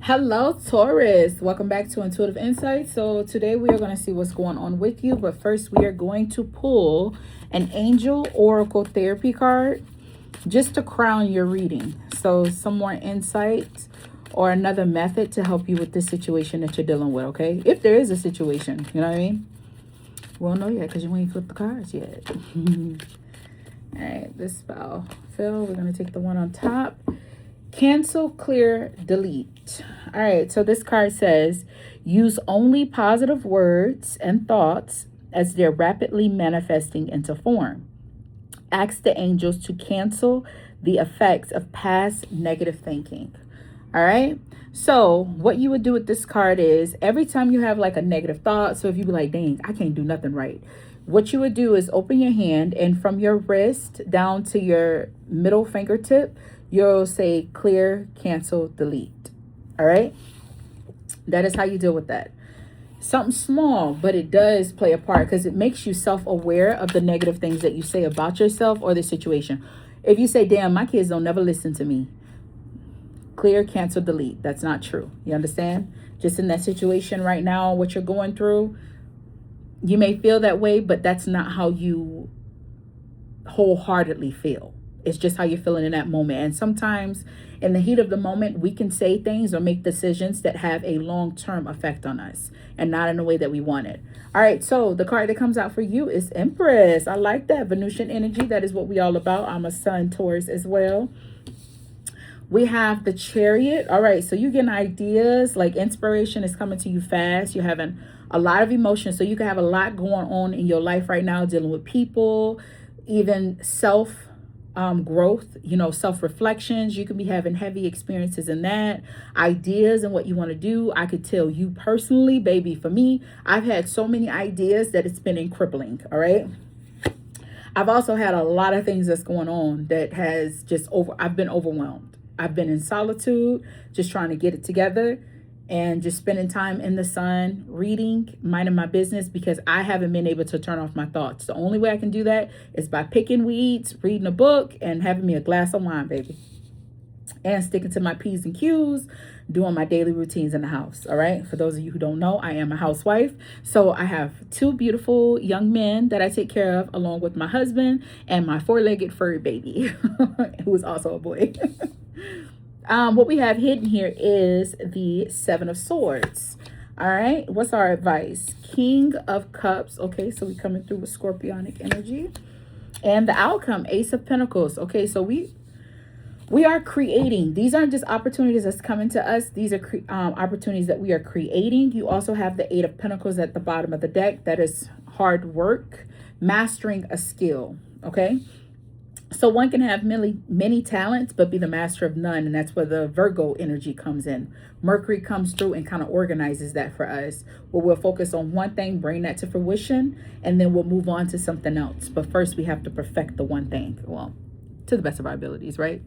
Hello, Taurus. Welcome back to Intuitive Insight. So today we are going to see what's going on with you. But first, we are going to pull an Angel Oracle Therapy card just to crown your reading. So some more insight or another method to help you with this situation that you're dealing with, okay? If there is a situation, you know what I mean? We won't know yet because you ain't flipped the cards yet. All right, this spell fell. We're going to take the one on top. Cancel, clear, delete. All right, so this card says, use only positive words and thoughts as they're rapidly manifesting into form. Ask the angels to cancel the effects of past negative thinking. All right, so what you would do with this card is every time you have like a negative thought, so if you be like, dang, I can't do nothing right, what you would do is open your hand, and from your wrist down to your middle fingertip, you'll say clear, cancel, delete. All right, that is how you deal with that. Something small, but it does play a part because it makes you self-aware of the negative things that you say about yourself or the situation. If you say, damn, my kids don't never listen to me, clear, cancel, delete. That's not true. You understand? Just in that situation right now, what you're going through, you may feel that way, but that's not how you wholeheartedly feel. It's just how you're feeling in that moment. And sometimes in the heat of the moment, we can say things or make decisions that have a long-term effect on us and not in the way that we want it. All right, so the card that comes out for you is Empress. I like that. Venusian energy. That is what we all about. I'm a Sun Taurus as well. We have the Chariot. All right, so you're getting ideas, like inspiration is coming to you fast. You're having a lot of emotions. So you can have a lot going on in your life right now, dealing with people, even self growth, self-reflections. You can be having heavy experiences in that, ideas and what you want to do. I could tell you personally, baby, for me, I've had so many ideas that it's been crippling. All right. I've also had a lot of things that's going on that has I've been overwhelmed. I've been in solitude, just trying to get it together and just spending time in the sun, reading, minding my business, because I haven't been able to turn off my thoughts. The only way I can do that is by picking weeds, reading a book, and having me a glass of wine, baby. And sticking to my P's and Q's, doing my daily routines in the house. All right. For those of you who don't know, I am a housewife. So I have two beautiful young men that I take care of, along with my husband and my four-legged furry baby, who is also a boy. What we have hidden here is the Seven of Swords. All right. What's our advice? King of Cups. Okay. So we're coming through with Scorpionic energy. And the outcome, Ace of Pentacles. Okay. So we are creating. These aren't just opportunities that's coming to us. These are opportunities that we are creating. You also have the Eight of Pentacles at the bottom of the deck. That is hard work, mastering a skill. Okay. So one can have many talents, but be the master of none. And that's where the Virgo energy comes in. Mercury comes through and kind of organizes that for us, where we'll focus on one thing, bring that to fruition, and then we'll move on to something else. But first we have to perfect the one thing. Well, to the best of our abilities, right?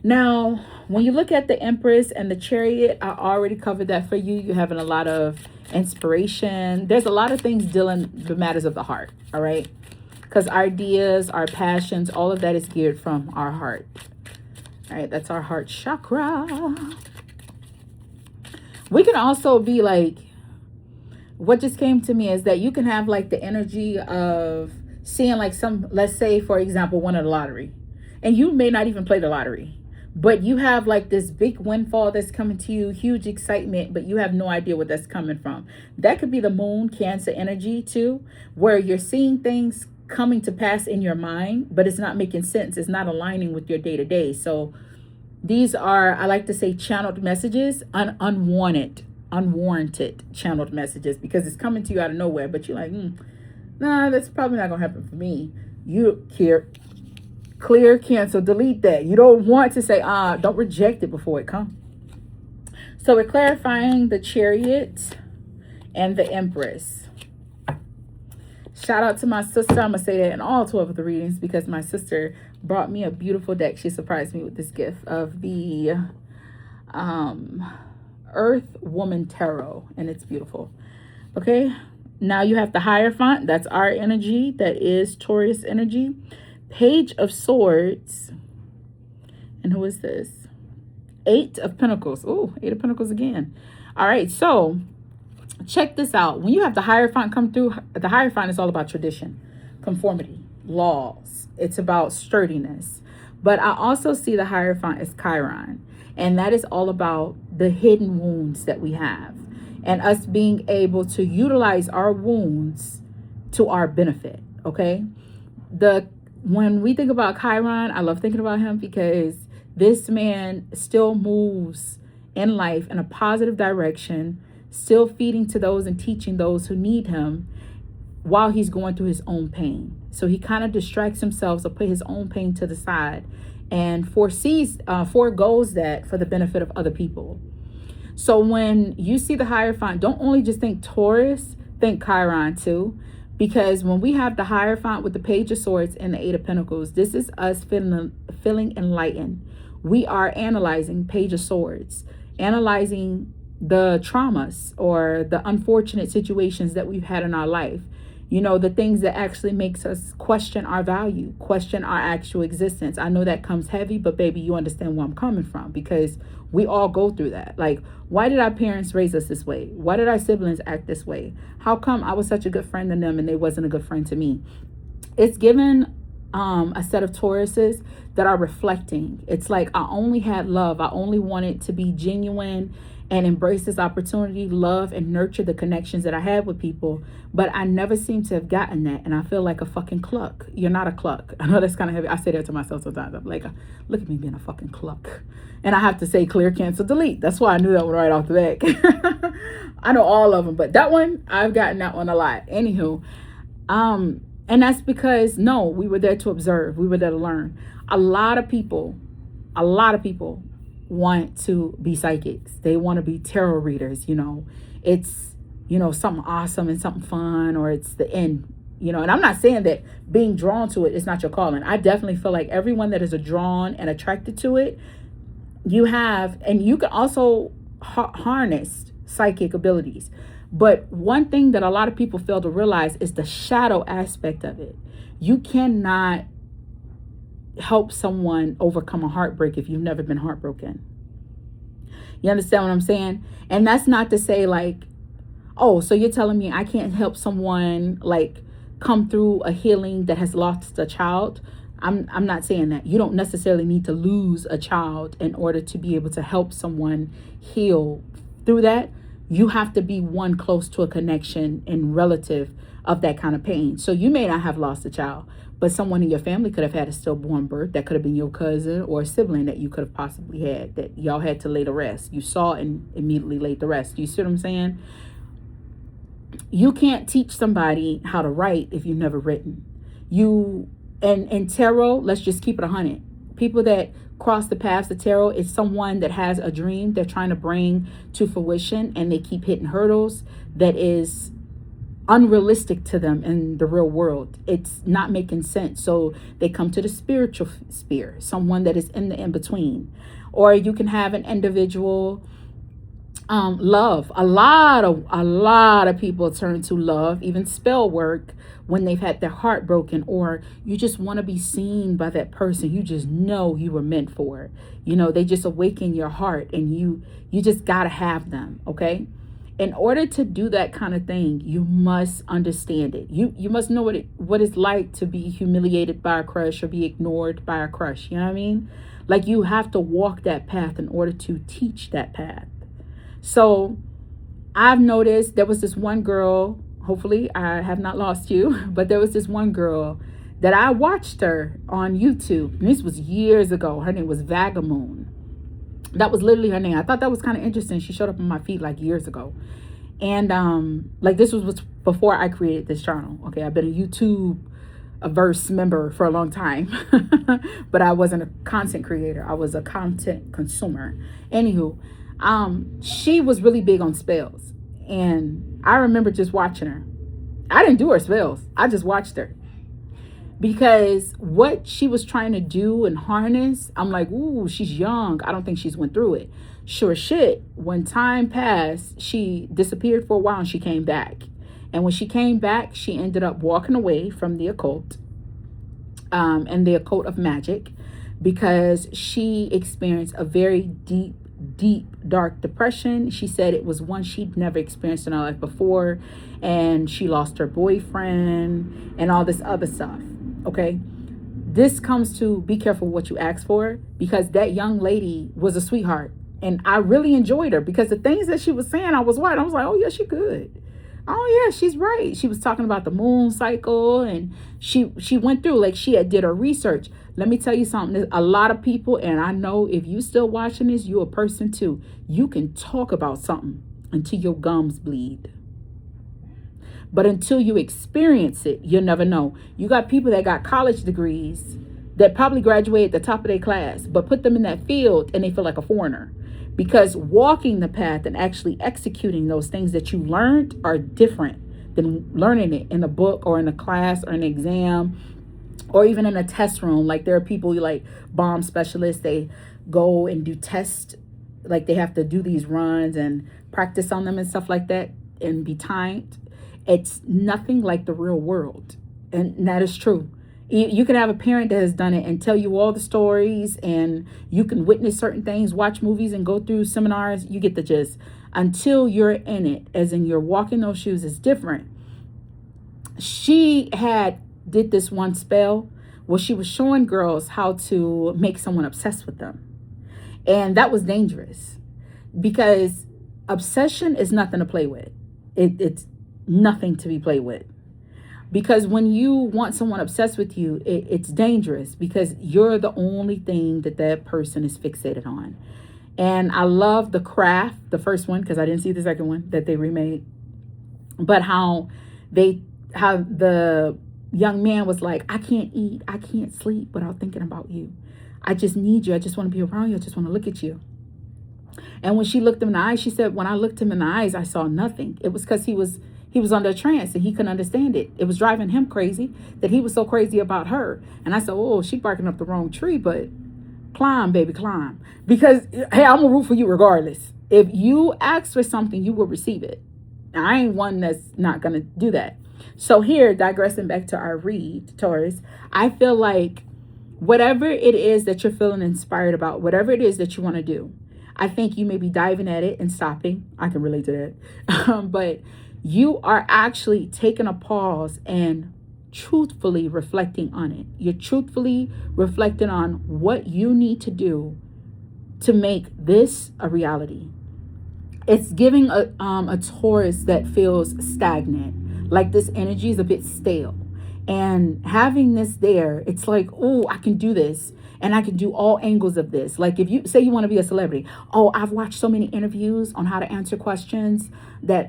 Now, when you look at the Empress and the Chariot, I already covered that for you. You're having a lot of inspiration. There's a lot of things dealing with matters of the heart, all right? Because ideas, our passions, all of that is geared from our heart. All right, that's our heart chakra. We can also be like, what just came to me is that you can have like the energy of seeing like let's say, for example, won the lottery. And you may not even play the lottery, but you have like this big windfall that's coming to you, huge excitement, but you have no idea what that's coming from. That could be the moon, Cancer energy too, where you're seeing things coming to pass in your mind, but it's not making sense. It's not aligning with your day-to-day. So these are, I like to say, channeled messages, unwarranted channeled messages, because it's coming to you out of nowhere, but you're like, nah, that's probably not gonna happen for me. You clear, cancel, delete that. You don't want to say, don't reject it before it comes. So we're clarifying the Chariot and the Empress. Shout out to my sister. I'm going to say that in all 12 of the readings, because my sister brought me a beautiful deck. She surprised me with this gift of the Earth Woman Tarot, and it's beautiful. Okay, now you have the Hierophant. That's our energy. That is Taurus energy. Page of Swords. And who is this? Eight of Pentacles. Oh, Eight of Pentacles again. All right, so check this out. When you have the Hierophant come through, the Hierophant is all about tradition, conformity, laws. It's about sturdiness. But I also see the Hierophant as Chiron, and that is all about the hidden wounds that we have and us being able to utilize our wounds to our benefit. Okay, when we think about Chiron, I love thinking about him because this man still moves in life in a positive direction, still feeding to those and teaching those who need him while he's going through his own pain. So he kind of distracts himself, so put his own pain to the side and foregoes that for the benefit of other people. So when you see the Hierophant, don't only just think Taurus, think Chiron too. Because when we have the Hierophant with the Page of Swords and the Eight of Pentacles, this is us feeling enlightened. We are analyzing Page of Swords, analyzing the traumas or the unfortunate situations that we've had in our life. You know, the things that actually makes us question our value, question our actual existence. I know that comes heavy, but baby, you understand where I'm coming from, because we all go through that. Like, why did our parents raise us this way? Why did our siblings act this way? How come I was such a good friend to them and they wasn't a good friend to me? It's given a set of Tauruses that are reflecting. It's like, I only had love. I only wanted to be genuine and embrace this opportunity, love and nurture the connections that I had with people. But I never seem to have gotten that. And I feel like a fucking cluck. You're not a cluck. I know that's kind of heavy. I say that to myself sometimes. I'm like, look at me being a fucking cluck. And I have to say clear, cancel, delete. That's why I knew that one right off the back. I know all of them, but that one, I've gotten that one a lot. Anywho, and that's because, no, we were there to observe. We were there to learn. A lot of people want to be psychics. They want to be tarot readers. You know, it's, you know, something awesome and something fun, or it's the end, you know. And I'm not saying that being drawn to it is not your calling. I definitely feel like everyone that is drawn and attracted to it, you have, and you can also harness psychic abilities. But one thing that a lot of people fail to realize is the shadow aspect of it. You cannot help someone overcome a heartbreak if you've never been heartbroken. You understand what I'm saying? And that's not to say like, oh, so you're telling me I can't help someone like come through a healing that has lost a child. I'm not saying that. You don't necessarily need to lose a child in order to be able to help someone heal through that. You have to be one close to a connection and relative of that kind of pain. So you may not have lost a child, but someone in your family could have had a stillborn birth. That could have been your cousin or a sibling that you could have possibly had, that y'all had to lay to rest. You saw and immediately laid to rest. You see what I'm saying? You can't teach somebody how to write if you've never written. And tarot, let's just keep it 100. People that cross the paths of tarot is someone that has a dream they're trying to bring to fruition, and they keep hitting hurdles that is unrealistic to them in the real world. It's not making sense. So they come to the spiritual sphere, someone that is in the in-between. Or you can have an individual love. A lot of people turn to love, even spell work, when they've had their heart broken, or you just want to be seen by that person. You just know you were meant for it. You know, they just awaken your heart, and you just got to have them. Okay. In order to do that kind of thing, you must understand it. You must know what it's like to be humiliated by a crush or be ignored by a crush. You know what I mean? Like, you have to walk that path in order to teach that path. So I've noticed there was this one girl, hopefully I have not lost you, but there was this one girl that I watched her on YouTube. And this was years ago. Her name was Vagamoon. That was literally her name. I thought that was kind of interesting. She showed up on my feed like years ago. And like, this was before I created this channel. Okay, I've been a YouTube verse member for a long time. But I wasn't a content creator. I was a content consumer. Anywho, she was really big on spells. And I remember just watching her. I didn't do her spells. I just watched her. Because what she was trying to do and harness, I'm like, ooh, she's young. I don't think she's went through it. Sure shit. When time passed, she disappeared for a while and she came back. And when she came back, she ended up walking away from the occult and the occult of magic, because she experienced a very deep, dark depression. She said it was one she'd never experienced in her life before, and she lost her boyfriend and all this other stuff. Okay, this comes to be careful what you ask for, because that young lady was a sweetheart, and I really enjoyed her because the things that she was saying, I was like, oh yeah, she good. Oh yeah, she's right. She was talking about the moon cycle, and she went through, like, she did her research. Let me tell you something. There's a lot of people, and I know if you still watching this, you're a person too. You can talk about something until your gums bleed. But until you experience it, you'll never know. You got people that got college degrees that probably graduated at the top of their class, but put them in that field and they feel like a foreigner. Because walking the path and actually executing those things that you learned are different than learning it in a book or in a class or an exam or even in a test room. Like, there are people like bomb specialists, they go and do tests, like they have to do these runs and practice on them and stuff like that and be timed. It's nothing like the real world. And that is true. You can have a parent that has done it and tell you all the stories, and you can witness certain things, watch movies and go through seminars. You get the gist. Until you're in it, as in you're walking those shoes, is different. She did this one spell where she was showing girls how to make someone obsessed with them. And that was dangerous, because obsession is nothing to play with. It's nothing to be played with. Because when you want someone obsessed with you, it's dangerous, because you're the only thing that person is fixated on. And I love The Craft, the first one, because I didn't see the second one that they remade. But how the young man was like, I can't eat, I can't sleep without thinking about you. I just need you. I just want to be around you. I just want to look at you. And when she looked him in the eyes, she said, when I looked him in the eyes, I saw nothing. It was because he was under a trance and he couldn't understand it. It was driving him crazy that he was so crazy about her. And I said, oh, she's barking up the wrong tree, but climb, baby, climb. Because, hey, I'm going to root for you regardless. If you ask for something, you will receive it. Now, I ain't one that's not going to do that. So here, digressing back to our read, Taurus, I feel like whatever it is that you're feeling inspired about, whatever it is that you want to do, I think you may be diving at it and stopping. I can relate to that. But you are actually taking a pause and truthfully reflecting on it. You're truthfully reflecting on what you need to do to make this a reality. It's giving a Taurus that feels stagnant, like this energy is a bit stale. And having this there, it's like, oh, I can do this. And I can do all angles of this. Like, if you say you want to be a celebrity, oh, I've watched so many interviews on how to answer questions that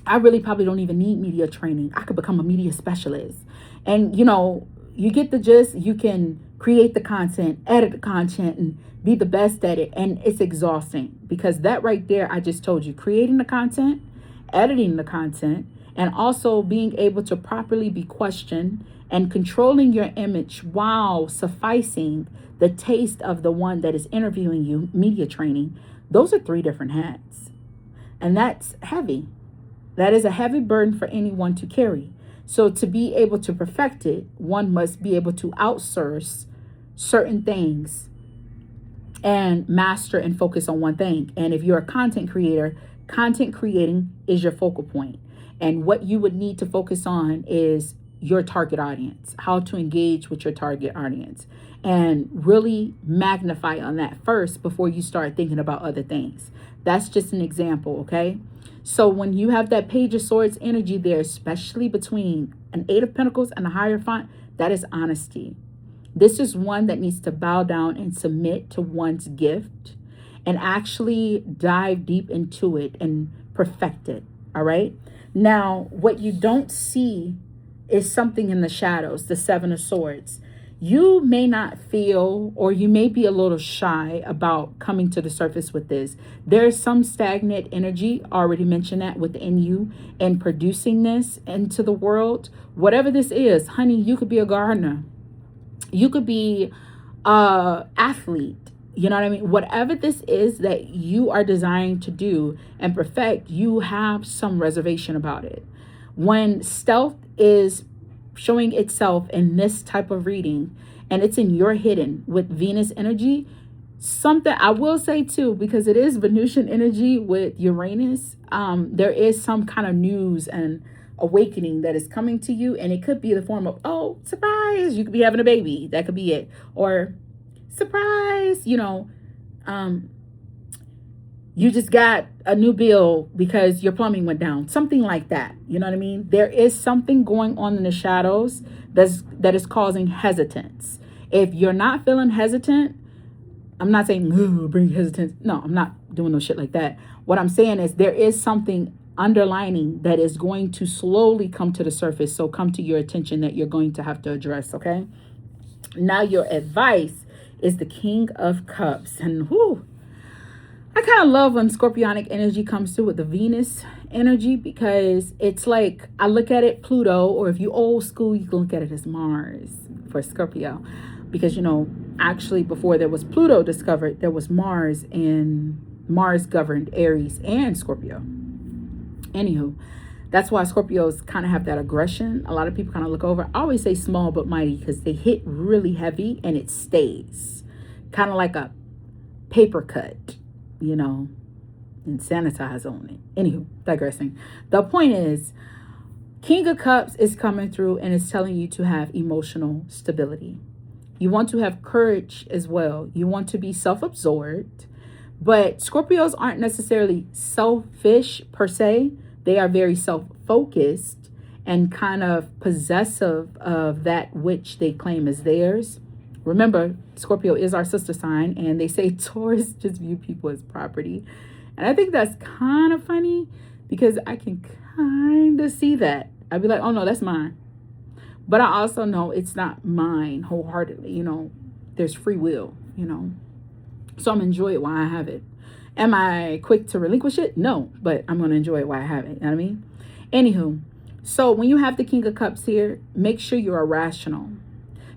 I really probably don't even need media training. I could become a media specialist. And, you get the gist. You can create the content, edit the content, and be the best at it. And it's exhausting, because that right there, I just told you, creating the content, editing the content, and also being able to properly be questioned and controlling your image while sufficing the taste of the one that is interviewing you, media training. Those are 3 different hats. And that's heavy. That is a heavy burden for anyone to carry. So to be able to perfect it, one must be able to outsource certain things and master and focus on one thing. And if you're a content creator, content creating is your focal point. And what you would need to focus on is your target audience, how to engage with your target audience, and really magnify on that first before you start thinking about other things. That's just an example, okay? So when you have that Page of Swords energy there, especially between an 8 of Pentacles and a Hierophant, that is honesty. This is one that needs to bow down and submit to one's gift and actually dive deep into it and perfect it, all right? Now, what you don't see is something in the shadows, the 7 of Swords. You may not feel, or you may be a little shy about coming to the surface with this. There's some stagnant energy, already mentioned that, within you and producing this into the world. Whatever this is, honey, you could be a gardener. You could be an athlete. You know what I mean? Whatever this is that you are designed to do and perfect, you have some reservation about it. When stealth is showing itself in this type of reading, and it's in your hidden with Venus energy. Something I will say too, because it is Venusian energy with Uranus, there is some kind of news and awakening that is coming to you, and it could be the form of, oh, surprise, you could be having a baby, that could be it, or surprise, you just got a new bill because your plumbing went down, something like that. You know what I mean? There is something going on in the shadows that is causing hesitance. If you're not feeling hesitant, I'm not saying bring hesitance. No, I'm not doing no shit like that. What I'm saying is there is something underlining that is going to slowly come to the surface. So come to your attention that you're going to have to address. Okay. Now your advice is the King of Cups. And I kind of love when Scorpionic energy comes through with the Venus energy, because it's like, I look at it Pluto, or if you old school, you can look at it as Mars for Scorpio. Because, actually before there was Pluto discovered, there was Mars, and Mars governed Aries and Scorpio. Anywho, that's why Scorpios kind of have that aggression. A lot of people kind of look over. I always say small but mighty, because they hit really heavy and it stays. Kind of like a paper cut, and sanitize on it. Anywho, digressing. The point is, King of Cups is coming through and it's telling you to have emotional stability. You want to have courage as well. You want to be self-absorbed. But Scorpios aren't necessarily selfish per se. They are very self-focused and kind of possessive of that which they claim is theirs. Remember, Scorpio is our sister sign, and they say Taurus just view people as property. And I think that's kind of funny, because I can kind of see that. I'd be like, oh no, that's mine. But I also know it's not mine wholeheartedly. There's free will, So I'm enjoy it while I have it. Am I quick to relinquish it? No, but I'm going to enjoy it while I have it. You know what I mean? Anywho, so when you have the King of Cups here, make sure you are rational,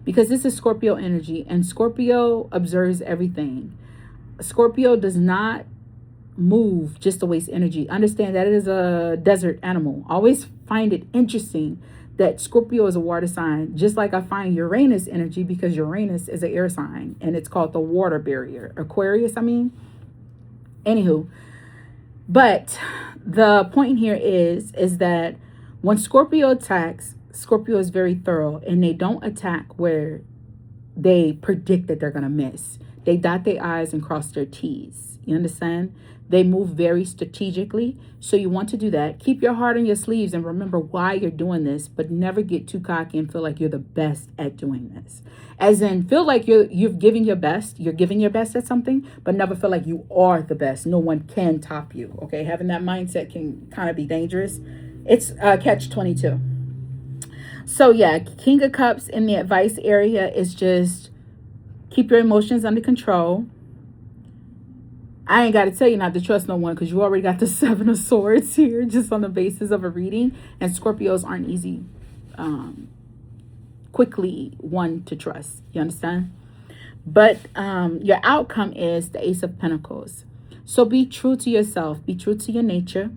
because this is Scorpio energy, and Scorpio observes everything. Scorpio does not move just to waste energy. Understand that it is a desert animal. Always find it interesting that Scorpio is a water sign, just like I find Uranus energy, because Uranus is an air sign and it's called the water barrier. Aquarius, Anywho, but the point here is that when Scorpio attacks, Scorpio is very thorough, and they don't attack where they predict that they're going to miss. They dot their I's and cross their T's. You understand? They move very strategically. So you want to do that. Keep your heart on your sleeves and remember why you're doing this, but never get too cocky and feel like you're the best at doing this. As in, feel like you've given your best. You're giving your best at something, but never feel like you are the best. No one can top you. Okay, having that mindset can kind of be dangerous. It's catch-22. So yeah, King of Cups in the advice area is just keep your emotions under control. I ain't got to tell you not to trust no one, because you already got the Seven of Swords here just on the basis of a reading. And Scorpios aren't easy, quickly one to trust. You understand? But your outcome is the Ace of Pentacles. So be true to yourself. Be true to your nature.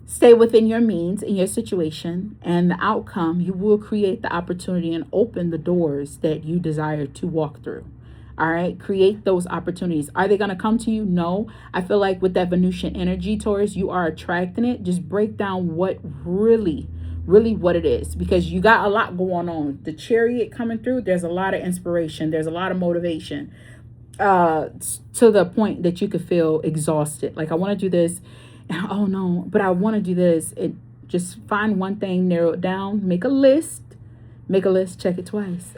Stay within your means in your situation, and the outcome, you will create the opportunity and open the doors that you desire to walk through. All right, create those opportunities. Are they going to come to you? No. I feel like with that Venusian energy, Taurus, you are attracting it. Just break down what really what it is, because you got a lot going on. The Chariot coming through, there's a lot of inspiration. There's a lot of motivation, to the point that you could feel exhausted. Like, I want to do this. Oh no, but I want to do this. Just find one thing, narrow it down, make a list, check it twice.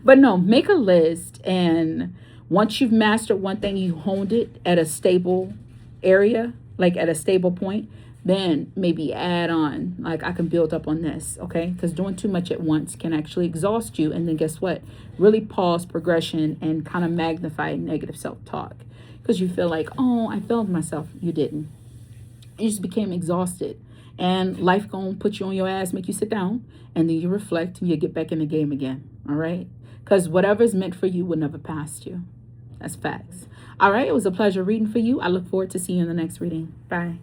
But no, make a list. And once you've mastered one thing, you honed it at a stable area, like at a stable point, then maybe add on, like, I can build up on this. Okay. Because doing too much at once can actually exhaust you. And then guess what? Really pause progression and kind of magnify negative self-talk. Because you feel like, oh, I failed myself. You didn't. You just became exhausted. And life gonna put you on your ass, make you sit down. And then you reflect and you get back in the game again. All right? Because whatever's meant for you will never pass you. That's facts. All right. It was a pleasure reading for you. I look forward to seeing you in the next reading. Bye.